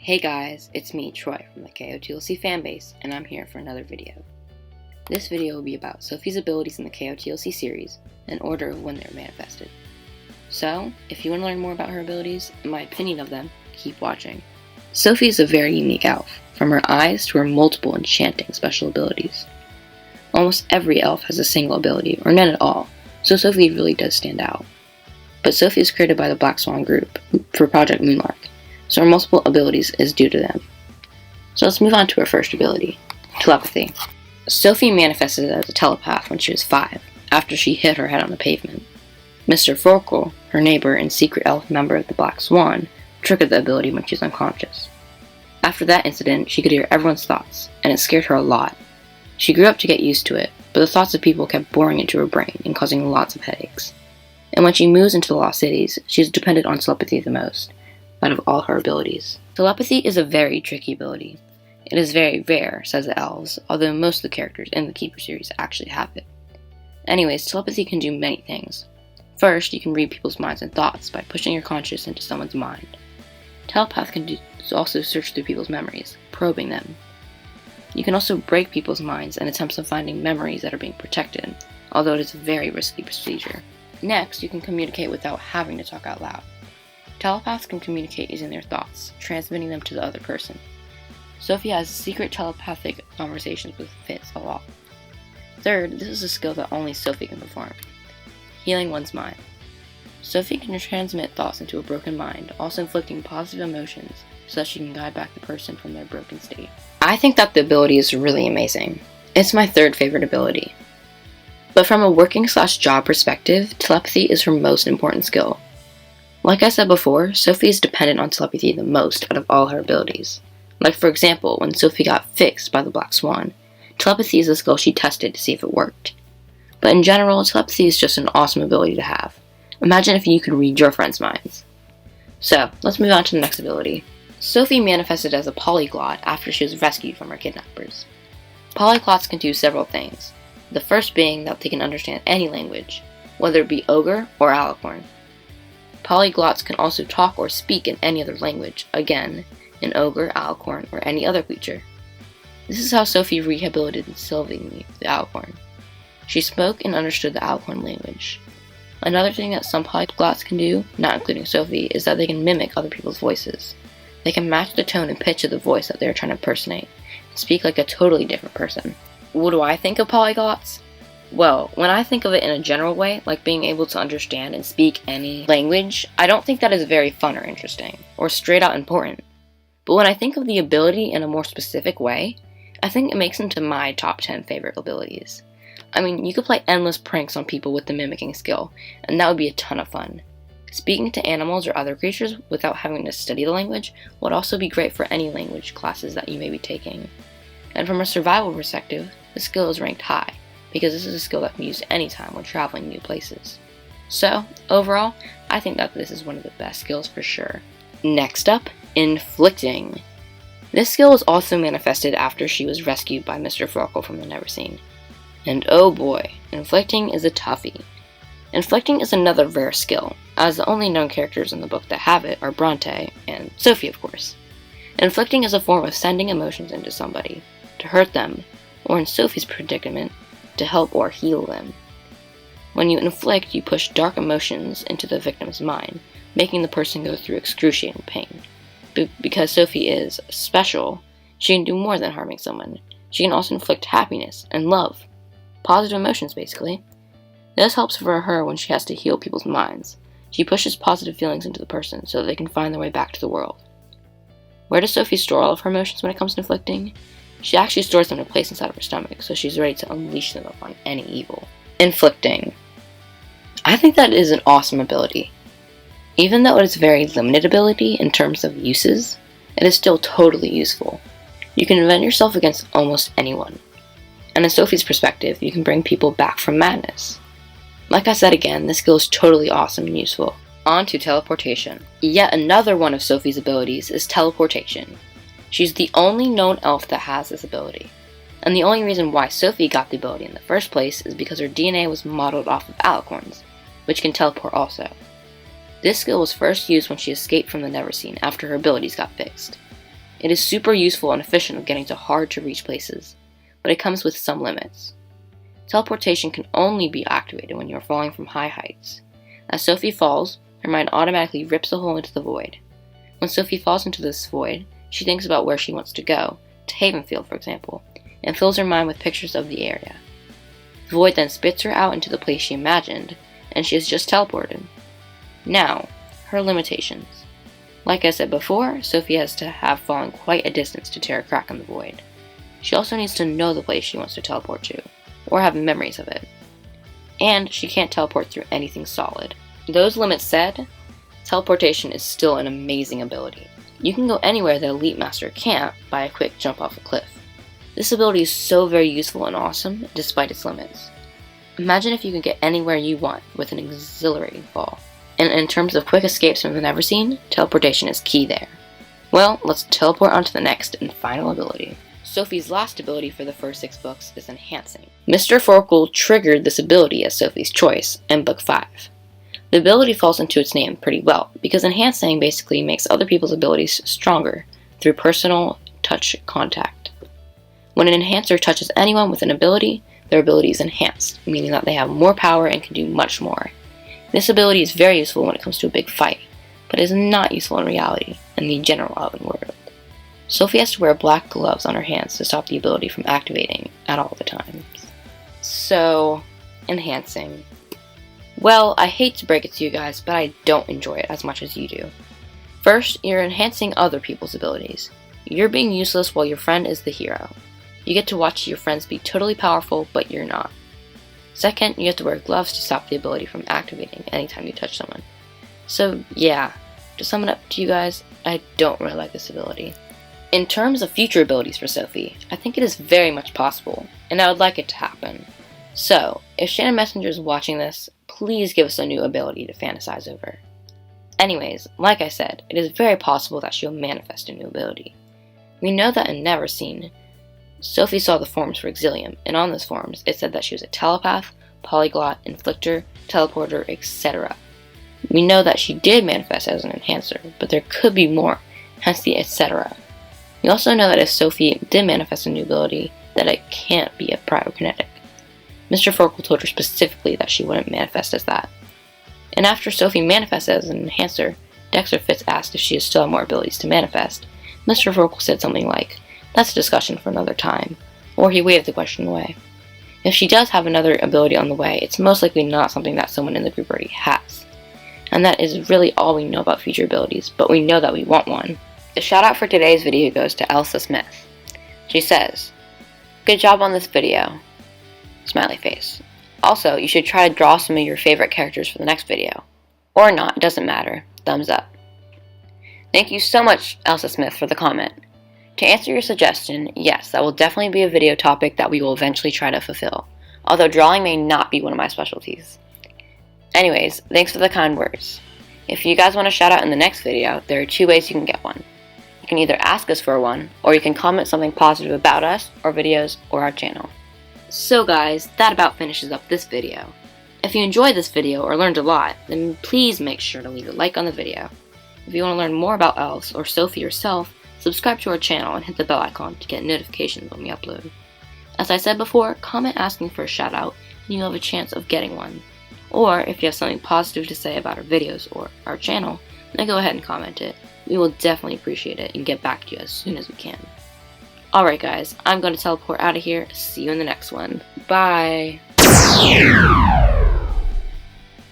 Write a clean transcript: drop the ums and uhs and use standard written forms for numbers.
Hey guys, it's me, Troy, from the KotLC fanbase, and I'm here for another video. This video will be about Sophie's abilities in the KotLC series, in order of when they're manifested. So, if you want to learn more about her abilities, and my opinion of them, keep watching. Sophie is a very unique elf, from her eyes to her multiple enchanting special abilities. Almost every elf has a single ability, or none at all, so Sophie really does stand out. But Sophie is created by the Black Swan group for Project Moonlark, so her multiple abilities is due to them. So let's move on to her first ability, Telepathy. Sophie manifested as a telepath when she was 5, after she hit her head on the pavement. Mr. Forkel, her neighbor and secret elf member of the Black Swan, triggered the ability when she was unconscious. After that incident, she could hear everyone's thoughts, and it scared her a lot. She grew up to get used to it, but the thoughts of people kept boring into her brain and causing lots of headaches. And when she moves into the Lost Cities, she is dependent on telepathy the most, out of all her abilities. Telepathy is a very tricky ability. It is very rare, says the elves, although most of the characters in the Keeper series actually have it. Anyways, telepathy can do many things. First, you can read people's minds and thoughts by pushing your conscious into someone's mind. Telepath can also search through people's memories, probing them. You can also break people's minds in attempts of finding memories that are being protected, although it is a very risky procedure. Next, you can communicate without having to talk out loud. Telepaths can communicate using their thoughts, transmitting them to the other person. Sophie has secret telepathic conversations with Fitz a lot. Third, this is a skill that only Sophie can perform. Healing one's mind. Sophie can transmit thoughts into a broken mind, also inflicting positive emotions so that she can guide back the person from their broken state. I think that the ability is really amazing. It's my third favorite ability. But from a working/job perspective, telepathy is her most important skill. Like I said before, Sophie is dependent on telepathy the most out of all her abilities. Like for example, when Sophie got fixed by the Black Swan, telepathy is a skill she tested to see if it worked. But in general, telepathy is just an awesome ability to have. Imagine if you could read your friends' minds. So, let's move on to the next ability. Sophie manifested as a polyglot after she was rescued from her kidnappers. Polyglots can do several things, the first being that they can understand any language, whether it be ogre or alicorn. Polyglots can also talk or speak in any other language, again, an ogre, alicorn, or any other creature. This is how Sophie rehabilitated Sylvie, the alicorn. She spoke and understood the alicorn language. Another thing that some polyglots can do, not including Sophie, is that they can mimic other people's voices. They can match the tone and pitch of the voice that they are trying to impersonate, and speak like a totally different person. What do I think of polyglots? Well, when I think of it in a general way, like being able to understand and speak any language, I don't think that is very fun or interesting, or straight out important. But when I think of the ability in a more specific way, I think it makes into my top 10 favorite abilities. I mean, you could play endless pranks on people with the mimicking skill, and that would be a ton of fun. Speaking to animals or other creatures without having to study the language would also be great for any language classes that you may be taking. And from a survival perspective, the skill is ranked high, because this is a skill that can be used anytime when traveling new places. So, overall, I think that this is one of the best skills for sure. Next up, Inflicting. This skill was also manifested after she was rescued by Mr. Forkel from the Neverseen. And oh boy, Inflicting is a toughie. Inflicting is another rare skill, as the only known characters in the book that have it are Bronte and Sophie, of course. Inflicting is a form of sending emotions into somebody, to hurt them, or in Sophie's predicament, to help or heal them. When you inflict, you push dark emotions into the victim's mind, making the person go through excruciating pain. Because Sophie is special, she can do more than harming someone. She can also inflict happiness and love. Positive emotions, basically. This helps for her when she has to heal people's minds. She pushes positive feelings into the person so that they can find their way back to the world. Where does Sophie store all of her emotions when it comes to inflicting? She actually stores them in a place inside of her stomach, so she's ready to unleash them upon any evil. Inflicting. I think that is an awesome ability. Even though it is a very limited ability in terms of uses, it is still totally useful. You can defend yourself against almost anyone. And in Sophie's perspective, you can bring people back from madness. Like I said again, this skill is totally awesome and useful. On to Teleportation. Yet another one of Sophie's abilities is Teleportation. She's the only known elf that has this ability. And the only reason why Sophie got the ability in the first place is because her DNA was modeled off of alicorns, which can teleport also. This skill was first used when she escaped from the Neverseen after her abilities got fixed. It is super useful and efficient of getting to hard to reach places, but it comes with some limits. Teleportation can only be activated when you are falling from high heights. As Sophie falls, her mind automatically rips a hole into the void. When Sophie falls into this void, she thinks about where she wants to go, to Havenfield for example, and fills her mind with pictures of the area. The void then spits her out into the place she imagined, and she is just teleported. Now, her limitations. Like I said before, Sophie has to have fallen quite a distance to tear a crack in the void. She also needs to know the place she wants to teleport to, or have memories of it. And she can't teleport through anything solid. Those limits said, teleportation is still an amazing ability. You can go anywhere the Elite Master can't by a quick jump off a cliff. This ability is so very useful and awesome despite its limits. Imagine if you could get anywhere you want with an exhilarating fall. And in terms of quick escapes from the Never Seen, teleportation is key there. Well, let's teleport on to the next and final ability. Sophie's last ability for the first 6 books is Enhancing. Mr. Forkle triggered this ability as Sophie's choice in Book 5. The ability falls into its name pretty well, because Enhancing basically makes other people's abilities stronger through personal touch contact. When an enhancer touches anyone with an ability, their ability is enhanced, meaning that they have more power and can do much more. This ability is very useful when it comes to a big fight, but is not useful in reality, in the general oven world. Sophie has to wear black gloves on her hands to stop the ability from activating at all the times. So, Enhancing. Well, I hate to break it to you guys, but I don't enjoy it as much as you do. First, you're enhancing other people's abilities. You're being useless while your friend is the hero. You get to watch your friends be totally powerful, but you're not. Second, you have to wear gloves to stop the ability from activating anytime you touch someone. So yeah, to sum it up to you guys, I don't really like this ability. In terms of future abilities for Sophie, I think it is very much possible, and I would like it to happen. So, if Shannon Messenger is watching this, please give us a new ability to fantasize over. Anyways, like I said, it is very possible that she'll manifest a new ability. We know that in Never Seen, Sophie saw the forms for Exilium, and on those forms it said that she was a telepath, polyglot, inflictor, teleporter, etc. We know that she did manifest as an enhancer, but there could be more, hence the etc. We also know that if Sophie did manifest a new ability, that it can't be a pyrokinetic. Mr. Forkle told her specifically that she wouldn't manifest as that. And after Sophie manifested as an enhancer, Dexter Fitz asked if she still had more abilities to manifest. Mr. Forkle said something like, "That's a discussion for another time," or he waved the question away. If she does have another ability on the way, it's most likely not something that someone in the group already has. And that is really all we know about future abilities, but we know that we want one. The shout out for today's video goes to Elsa Smith. She says, "Good job on this video." Smiley face. Also, you should try to draw some of your favorite characters for the next video. Or not, it doesn't matter. Thumbs up. Thank you so much, Elsa Smith, for the comment. To answer your suggestion, yes, that will definitely be a video topic that we will eventually try to fulfill, although drawing may not be one of my specialties. Anyways, thanks for the kind words. If you guys want a shout out in the next video, there are 2 ways you can get one. You can either ask us for one, or you can comment something positive about us, our videos, or our channel. So guys, that about finishes up this video. If you enjoyed this video or learned a lot, then please make sure to leave a like on the video. If you want to learn more about elves or Sophie yourself, subscribe to our channel and hit the bell icon to get notifications when we upload. As I said before, comment asking for a shout out and you'll have a chance of getting one. Or if you have something positive to say about our videos or our channel, then go ahead and comment it. We will definitely appreciate it and get back to you as soon as we can. Alright guys, I'm going to teleport out of here. See you in the next one. Bye!